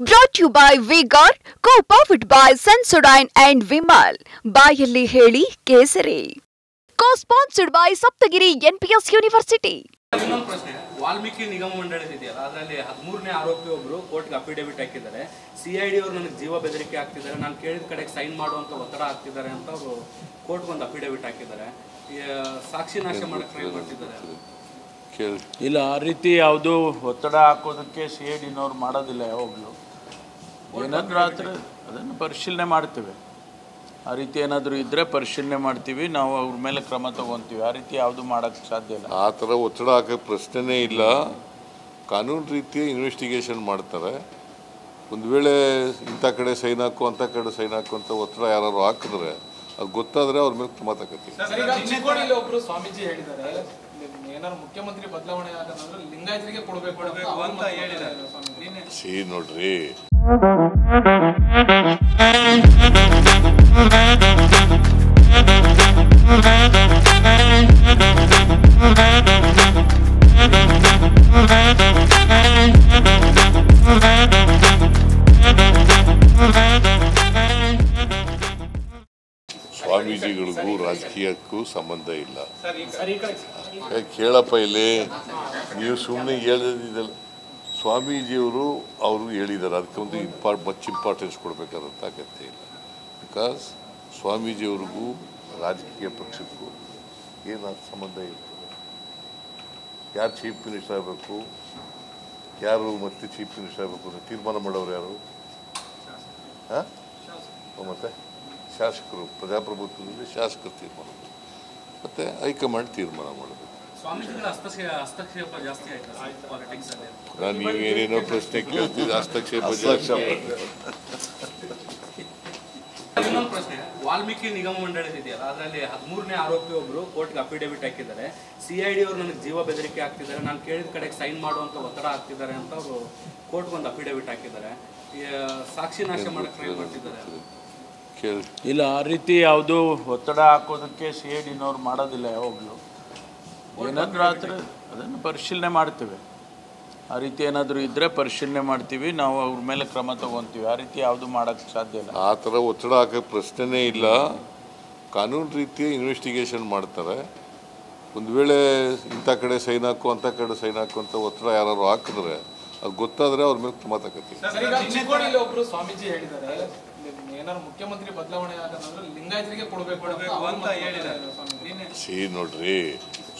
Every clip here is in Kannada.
Brought to you by Vigor, co-powered by Sensodyne and Vimal. ಬಾಯಲ್ಲಿ ಹೇಳಿ ಕೇಸರಿ. Co-sponsored by Saptagiri NPS University. ಇನ್ನೊಂದು ಪ್ರಶ್ನೆ, ವಾಲ್ಮೀಕಿ ನಿಗಮ ಮಂಡಳಿ ಇದೆಯಲ್ಲ, ಅದರಲ್ಲಿ 13ನೇ ಆರೋಪಿ ಒಬ್ಬರು ಕೋರ್ಟ್ಗೆ ಅಫಿಡವಿಟ್ ಹಾಕಿದ್ದಾರೆ. ಸಿಐಡಿ ಅವರು ನನಗೆ ಜೀವ ಬೆದರಿಕೆ ಹಾಕ್ತಿದ್ದಾರೆ, ನಾನು ಕೇಳಿದ ಕಡೆಗೆ ಸೈನ್ ಮಾಡುವಂತ ಒತ್ತಡ ಹಾಕ್ತಿದ್ದಾರೆ ಅಂತ ಅವರು ಕೋರ್ಟ್ಗೆ ಒಂದು ಅಫಿಡವಿಟ್ ಹಾಕಿದ್ದಾರೆ. ಸಾಕ್ಷಿ ನಾಶ ಮಾಡಕ್ಕೆ ಟ್ರೈ ಮಾಡ್ತಿದ್ದಾರೆ. ಇಲ್ಲ, ಆ ರೀತಿ ಯಾವುದು ಒತ್ತಡ ಹಾಕೋದಕ್ಕೆ ಸಿಐಡಿನವ್ರು ಮಾಡೋದಿಲ್ಲ. ಯಾವಾಗಲೂ ಏನಾದರೂ ಆದರೆ ಅದನ್ನು ಪರಿಶೀಲನೆ ಮಾಡ್ತೇವೆ. ಆ ರೀತಿ ಏನಾದರೂ ಇದ್ದರೆ ಪರಿಶೀಲನೆ ಮಾಡ್ತೀವಿ, ನಾವು ಅವ್ರ ಮೇಲೆ ಕ್ರಮ ತಗೊತೀವಿ. ಆ ರೀತಿ ಯಾವುದು ಮಾಡೋಕ್ಕೆ ಸಾಧ್ಯ ಇಲ್ಲ. ಆ ಥರ ಒತ್ತಡ ಹಾಕೋಕ್ಕೆ ಪ್ರಶ್ನೆನೇ ಇಲ್ಲ. ಕಾನೂನು ರೀತಿಯ ಇನ್ವೆಸ್ಟಿಗೇಷನ್ ಮಾಡ್ತಾರೆ. ಒಂದು ವೇಳೆ ಇಂಥ ಕಡೆ ಸೈನ್ ಹಾಕು ಅಂಥ ಕಡೆ ಸೈನ್ ಹಾಕು ಅಂತ ಒತ್ತಡ ಯಾರು ಹಾಕಿದ್ರೆ ಅದು ಗೊತ್ತಾದರೆ ಅವ್ರ ಮೇಲೆ ಕ್ರಮ ತಗೋತೀವಿ. ಒಬ್ಬರು ಸ್ವಾಮೀಜಿ ಹೇಳಿದ್ದಾರೆ, ಏನಾದ್ರು ಮುಖ್ಯಮಂತ್ರಿ ಬದಲಾವಣೆ ಆಗೋದಂದ್ರೆ ಲಿಂಗಾಯತರಿಗೆ ಕೊಡಬೇಕು ಅಂತ ಹೇಳಿದ್ದಾರೆ. ಸಿ ನೋಡ್ರಿ, ಸ್ವಾಮೀಜಿಗಳಿಗೂ ರಾಜಕೀಯಕ್ಕೂ ಸಂಬಂಧ ಇಲ್ಲ. ಕೇಳಪ್ಪ, ಇಲ್ಲಿ ನೀವು ಸುಮ್ಮನೆ ಹೇಳಿದಲ್ಲ. ಸ್ವಾಮೀಜಿಯವರು ಅವರು ಹೇಳಿದ್ದಾರೆ, ಅದಕ್ಕೆ ಒಂದು ಮಚ್ ಇಂಪಾರ್ಟೆನ್ಸ್ ಕೊಡಬೇಕಾದಂಥ ಅಗತ್ಯ ಇಲ್ಲ. ಬಿಕಾಸ್ ಸ್ವಾಮೀಜಿಯವ್ರಿಗೂ ರಾಜಕೀಯ ಪಕ್ಷಕ್ಕೂ ಏನು ಸಂಬಂಧ ಇರ್ತದೆ. ಯಾರು ಚೀಫ್ ಮಿನಿಸ್ಟರ್ ಆಗಬೇಕು, ಯಾರು ಮತ್ತೆ ಚೀಫ್ ಮಿನಿಸ್ಟರ್ ಆಗಬೇಕು ಅಂತ ತೀರ್ಮಾನ ಮಾಡೋರು ಯಾರು? ಹಾಂ, ಮತ್ತು ಶಾಸಕರು, ಪ್ರಜಾಪ್ರಭುತ್ವದಲ್ಲಿ ಶಾಸಕರು ತೀರ್ಮಾನ ಮಾಡಬೇಕು, ಮತ್ತು ಹೈಕಮಾಂಡ್ ತೀರ್ಮಾನ ಮಾಡಬೇಕು. ನಾನು ನೀವೇನೇನೋ ಪ್ರಶ್ನೆ ಕೇಳ್ತಿದ್ದೆ, ಹಸ್ತಕ್ಷೇಪ. ಇನ್ನೊಂದು ಪ್ರಶ್ನೆ, ವಾಲ್ಮೀಕಿ ನಿಗಮ ಮಂಡಳಿ ಇದೆಯಲ್ಲ, ಅದರಲ್ಲಿ 13ನೇ ಆರೋಪಿ ಒಬ್ಬರು ಕೋರ್ಟ್ಗೆ ಅಫಿಡವಿಟ್ ಹಾಕಿದ್ದಾರೆ. ಸಿಐಡಿ ಅವರು ನನಗೆ ಜೀವ ಬೆದರಿಕೆ ಹಾಕ್ತಿದ್ದಾರೆ, ನಾನು ಕೇಳಿದ ಕಡೆಗೆ ಸೈನ್ ಮಾಡುವಂತ ಒತ್ತಡ ಹಾಕ್ತಿದ್ದಾರೆ ಅಂತ ಅವರು ಕೋರ್ಟ್ಗೆ ಒಂದು ಅಫಿಡವಿಟ್ ಹಾಕಿದ್ದಾರೆ. ಸಾಕ್ಷಿ ನಾಶ ಮಾಡಕ್ಕೆ ಟ್ರೈ ಮಾಡ್ತಿದ್ದಾರೆ. ಇಲ್ಲ, ಆ ರೀತಿ ಯಾವುದು ಒತ್ತಡ ಹಾಕೋದಕ್ಕೆ ಸಿಐಡಿನವ್ರು ಮಾಡೋದಿಲ್ಲ. ಯಾವಾಗಲೂ ಏನಾದರೂ ಆದರೆ ಅದನ್ನು ಪರಿಶೀಲನೆ ಮಾಡ್ತೇವೆ. ಆ ರೀತಿ ಏನಾದರೂ ಇದ್ದರೆ ಪರಿಶೀಲನೆ ಮಾಡ್ತೀವಿ, ನಾವು ಅವ್ರ ಮೇಲೆ ಕ್ರಮ ತಗೊತೀವಿ. ಆ ರೀತಿ ಯಾವುದು ಮಾಡೋಕ್ಕೆ ಸಾಧ್ಯ ಇಲ್ಲ. ಆ ಥರ ಒತ್ತಡ ಹಾಕೋಕ್ಕೆ ಪ್ರಶ್ನೆನೇ ಇಲ್ಲ. ಕಾನೂನು ರೀತಿಯ ಇನ್ವೆಸ್ಟಿಗೇಷನ್ ಮಾಡ್ತಾರೆ. ಒಂದು ವೇಳೆ ಇಂಥ ಕಡೆ ಸೈನ್ ಹಾಕು ಅಂಥ ಕಡೆ ಸೈನ್ ಹಾಕು ಅಂತ ಒತ್ತಡ ಯಾರು ಹಾಕಿದ್ರೆ ಅದು ಗೊತ್ತಾದರೆ ಅವ್ರ ಮೇಲೆ ಕ್ರಮ ತಗೋತೀವಿ. ಒಬ್ಬರು ಸ್ವಾಮೀಜಿ ಹೇಳಿದ್ದಾರೆ, ಏನಾದ್ರು ಮುಖ್ಯಮಂತ್ರಿ ಬದಲಾವಣೆ ಆಗೋದಂದ್ರೆ ಲಿಂಗಾಯತರಿಗೆ ಕೊಡಬೇಕು ಅಂತ ಹೇಳಿದ್ದಾರೆ. ಸಿ ನೋಡ್ರಿ,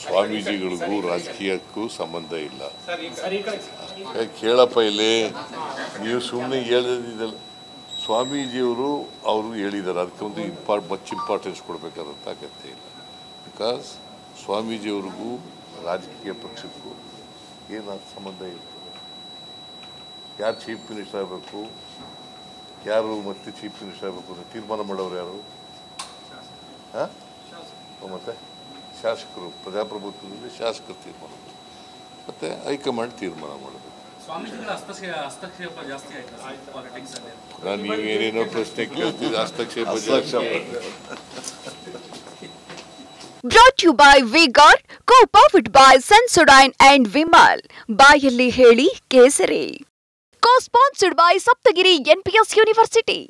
ಸ್ವಾಮೀಜಿಗಳಿಗೂ ರಾಜಕೀಯಕ್ಕೂ ಸಂಬಂಧ ಇಲ್ಲ. ಕೇಳಪ್ಪ, ಇಲ್ಲಿ ನೀವು ಸುಮ್ಮನೆ ಹೇಳಿದಲ್ಲ. ಸ್ವಾಮೀಜಿಯವರು ಅವರು ಹೇಳಿದ್ದಾರೆ, ಅದಕ್ಕೆ ಒಂದು ಮಚ್ ಇಂಪಾರ್ಟೆನ್ಸ್ ಕೊಡಬೇಕಾದಂಥ ಅಗತ್ಯ ಇಲ್ಲ. ಬಿಕಾಸ್ ಸ್ವಾಮೀಜಿಯವ್ರಿಗೂ ರಾಜಕೀಯ ಪಕ್ಷಕ್ಕೂ ಏನು ಸಂಬಂಧ ಇರ್ತದೆ. ಯಾರು ಚೀಫ್ ಮಿನಿಸ್ಟರ್ ಆಗಬೇಕು, ಯಾರು ಮತ್ತೆ ಚೀಫ್ ಮಿನಿಸ್ಟರ್ ಆಗಬೇಕು ಅಂತ ತೀರ್ಮಾನ ಮಾಡೋರು ಯಾರು? ಹಾಂ, ಮತ್ತು ಶಾಸಕರು, ಪ್ರಜಾಪ್ರಭುತ್ವದಲ್ಲಿ ಶಾಸಕರು ತೀರ್ಮಾನ ಮಾಡಬೇಕು, ಮತ್ತು ಹೈಕಮಾಂಡ್ ತೀರ್ಮಾನ ಮಾಡಬೇಕು. ನಾನು ನೀವೇನೇನೋ ಪ್ರಶ್ನೆ ಕೇಳ್ತಿದ್ದೆ, ಹಸ್ತಕ್ಷೇಪ. Brought to you by Vigor, co-powered by Sensodyne and Vimal. ಬಾಯಲ್ಲಿ ಹೇಳಿ ಕೇಸರಿ. Co-sponsored by Saptagiri NPS University.